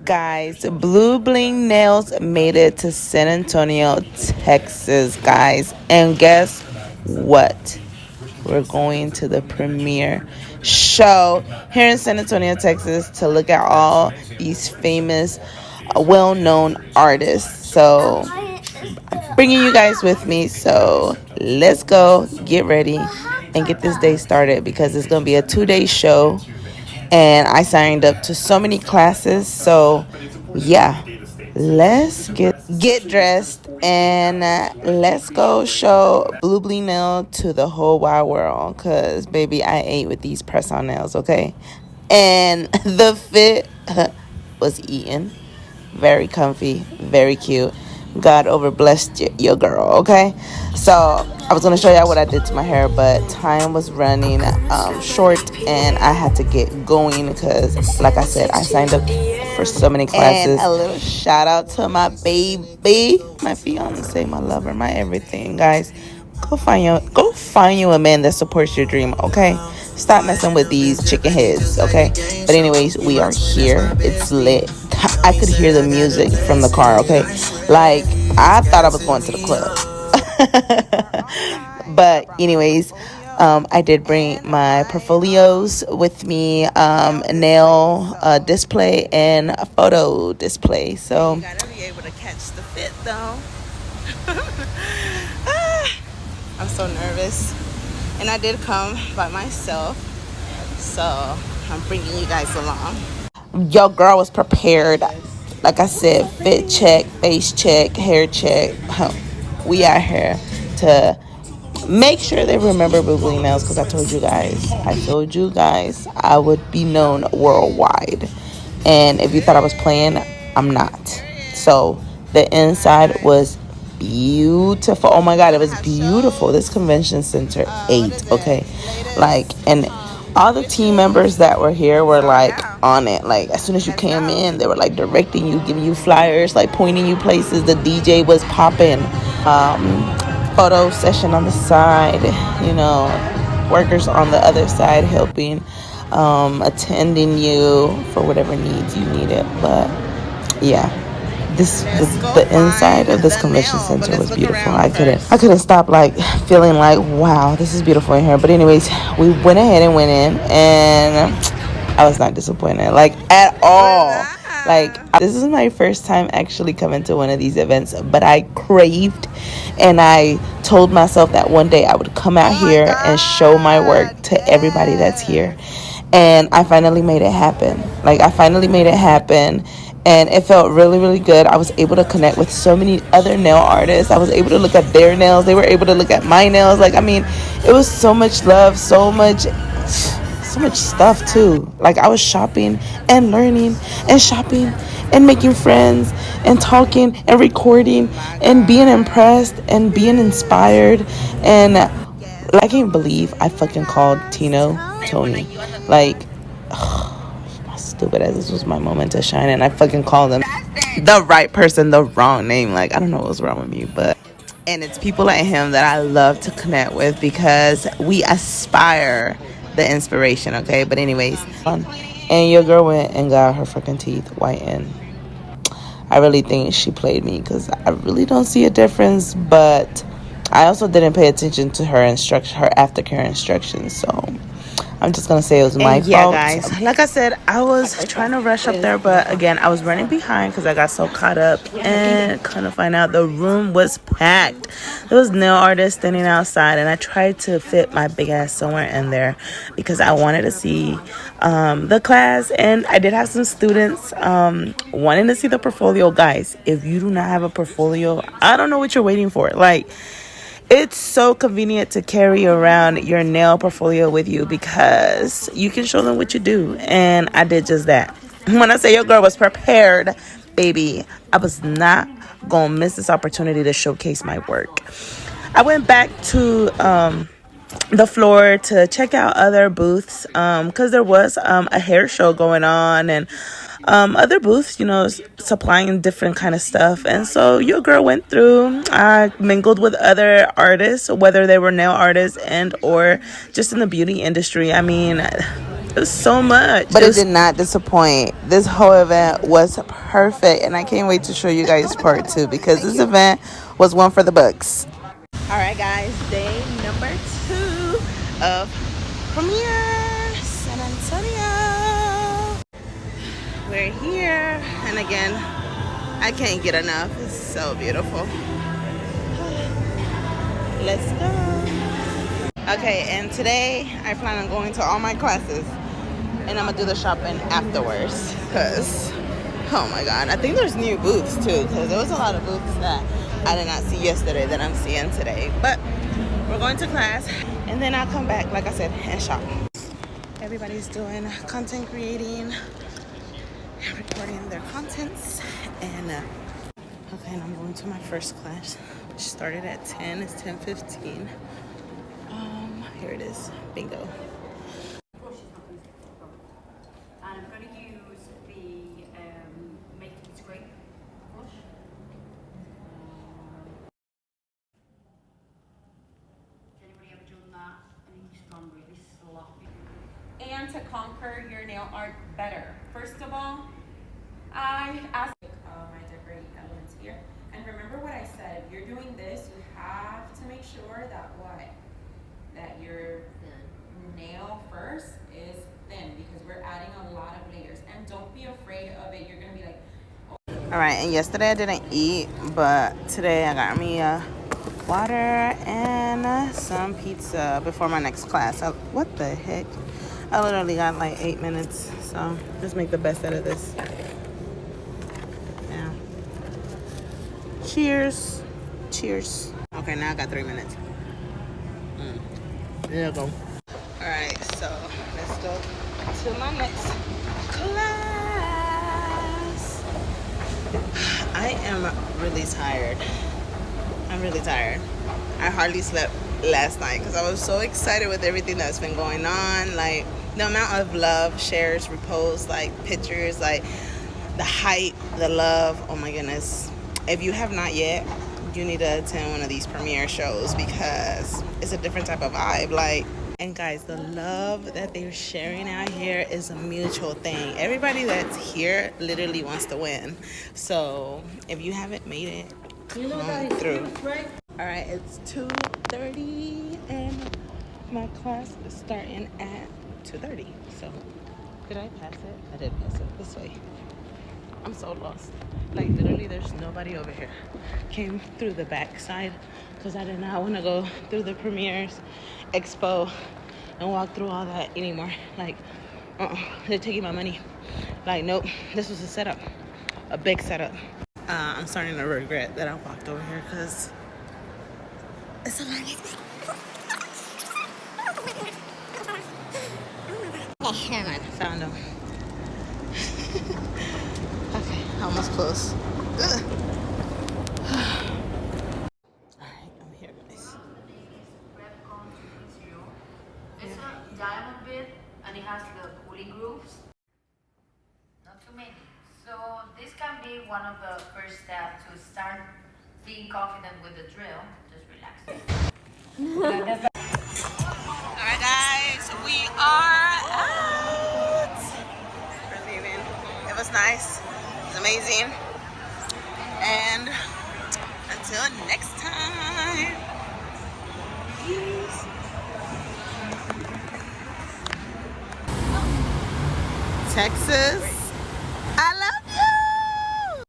Guys, Blue Bling Nails made it to San Antonio, Texas, guys. And guess what? We're going to the premiere show here in San Antonio, Texas to look at all these famous, well-known artists. So, I'm bringing you guys with me. So, let's go, get ready, and get this day started because it's going to be a 2-day show. And I signed up to so many classes. So, yeah, let's get dressed and let's go show Blue Bling Nail to the whole wide world. Cause baby, I ate with these press-on nails, okay? And the fit was eaten. Very comfy, very cute. God over blessed your girl, okay? So I was gonna show y'all what I did to my hair, but time was running short and I had to get going because, like I said, I signed up for so many classes. And a little shout out to my baby, my fiance, my lover, my everything, guys. Go find you a man that supports your dream, okay? Stop messing with these chicken heads, okay? But anyways, we are here. It's lit. I could hear the music from the car, okay? Like, I thought I was going to the club. But anyways, I did bring my portfolios with me, nail display and a photo display. So you gotta be able to catch the fit though. I'm so nervous, and I did come by myself, so I'm bringing you guys along. Your girl was prepared. Like I said, fit check, face check, hair check. We out here to make sure they remember Blue Bling Nails because I told you guys I would be known worldwide. And if you thought I was playing, I'm not. So the inside was beautiful. Oh my god, it was beautiful. This convention center ate, okay? Like, and all the team members that were here were like on it. Like, as soon as you came in, they were like directing you, giving you flyers, like pointing you places. The DJ was popping. Photo session on the side, you know, workers on the other side helping, attending you for whatever needs you needed. But yeah, the inside of this convention center was beautiful. I couldn't stop like feeling like, wow, this is beautiful in here. But anyways, we went ahead and went in, and I was not disappointed, like, at all. Like, this is my first time actually coming to one of these events, but I craved, and I told myself that one day I would come out here and show my work to everybody that's here. And I finally made it happen. And it felt really, really good. I was able to connect with so many other nail artists. I was able to look at their nails. They were able to look at my nails. Like, I mean, it was so much love, so much stuff too. Like, I was shopping and learning and shopping and making friends and talking and recording and being impressed and being inspired. And I can't believe I fucking called Tony. Like, stupid as this was my moment to shine, and I fucking called him the right person, the wrong name. Like, I don't know what's wrong with me, but and it's people like him that I love to connect with because we aspire the inspiration, okay? But anyways, and your girl went and got her fucking teeth whitened. I really think she played me because I really don't see a difference, but I also didn't pay attention to her aftercare instructions, so I'm just gonna say it was my fault. Guys, like I said, I was trying to rush up there, but again, I was running behind because I got so caught up, and kind of find out the room was packed. There was nail artists standing outside, and I tried to fit my big ass somewhere in there because I wanted to see the class, and I did have some students wanting to see the portfolio. Guys, if you do not have a portfolio, I don't know what you're waiting for. Like, it's so convenient to carry around your nail portfolio with you because you can show them what you do. And I did just that. When I say your girl was prepared, baby, I was not going to miss this opportunity to showcase my work. I went back to the floor to check out other booths because there was a hair show going on, and other booths, you know, supplying different kind of stuff. And so your girl went through. I mingled with other artists, whether they were nail artists and or just in the beauty industry. I mean, It was so much. But it did not disappoint. This whole event was perfect. And I can't wait to show you guys part 2 because this event was one for the books. Alright guys, day number 2 of Premiere San Antonio. We're here. And again, I can't get enough. It's so beautiful. Let's go. Okay, and today I plan on going to all my classes. And I'm gonna do the shopping afterwards, cause oh my god, I think there's new booths too, cause there was a lot of booths that I did not see yesterday that I'm seeing today. But we're going to class, and then I'll come back, like I said, and shop. Everybody's doing content creating, recording their contents, and okay, and I'm going to my first class, which started at 10. It's 10:15. Here it is, bingo. I'm going to use the Make It Great brush. Anybody ever done that? And it's gone really sloppy. And to conquer your nail art better. First of all, I asked my decorating elements here. And remember what I said, if you're doing this, you have to make sure that your nail first is thin, because we're adding a lot of layers. And don't be afraid of it. You're gonna be like, oh. All right, and yesterday I didn't eat, but today I got me water and some pizza before my next class. What the heck? I literally got like 8 minutes, so just make the best out of this. Yeah. Cheers. Cheers. Okay, now I got 3 minutes. There you go. Alright, so let's go to my next class. I am really tired. I'm really tired. I hardly slept last night because I was so excited with everything that's been going on. Like the amount of love, shares, reposts, like pictures, like the hype, the love. Oh my goodness. If you have not yet, you need to attend one of these premiere shows because it's a different type of vibe. Like, and guys, the love that they're sharing out here is a mutual thing. Everybody that's here literally wants to win. So if you haven't made it, come through. All right, it's 2:30 and my class is starting at 2:30. So did I pass it? I did pass it. This way. I'm so lost. Like literally there's nobody over here. Came through the back side because I did not want to go through the premieres expo and walk through all that anymore. Like they're taking my money. Like nope, this was a setup, a big setup. I'm starting to regret that I walked over here because it's a lot. Okay, never mind. Found them. Okay, almost close. Ugh. Alright, I'm here, guys. It's a diamond bit and it has the pulley grooves. Not too many. So this can be one of the first steps to start being confident with the drill. Just relax. Alright guys, we are out. We're leaving. It was nice. It was amazing. And until next time. Peace. Texas.